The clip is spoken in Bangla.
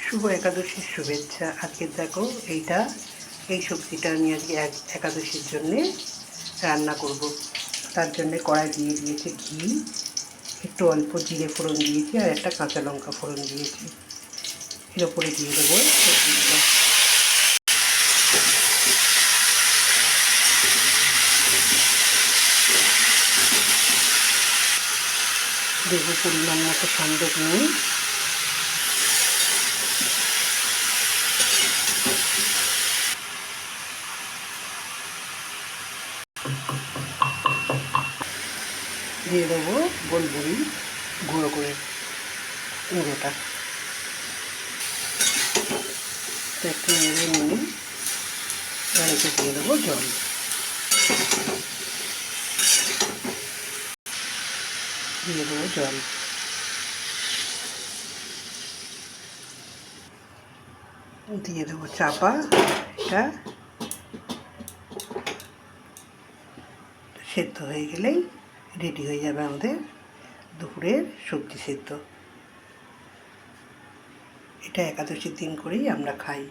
শুভ একাদশীর শুভেচ্ছা। আজকে দেখো এই সবজিটা আমি আজকে একাদশীর জন্যে রান্না করব। তার জন্যে কড়াই দিয়ে দিয়েছি ঘি, একটু অল্প জিরে ফোড়ন দিয়েছি আর একটা কাঁচা লঙ্কা ফোড়ন দিয়েছি। এর ওপরে দিয়ে দেবো সবজিগুলো। দেবো পরিমাণ মতো সন্দক নুন, দিয়ে দেবো গোলমরিচ গুঁড়ো করে গুঁড়োটা একটু নেড়ে নিয়ে আর একটু দিয়ে দেবো জল। দিয়ে দেবো জল, দিয়ে দেবো চাপা। এটা সেদ্ধ হয়ে গেলেই রেডি হয়ে যাবে আমাদের দুপুরের সবজি সেদ্ধ। এটা একাদশীর দিন করেই আমরা খাই।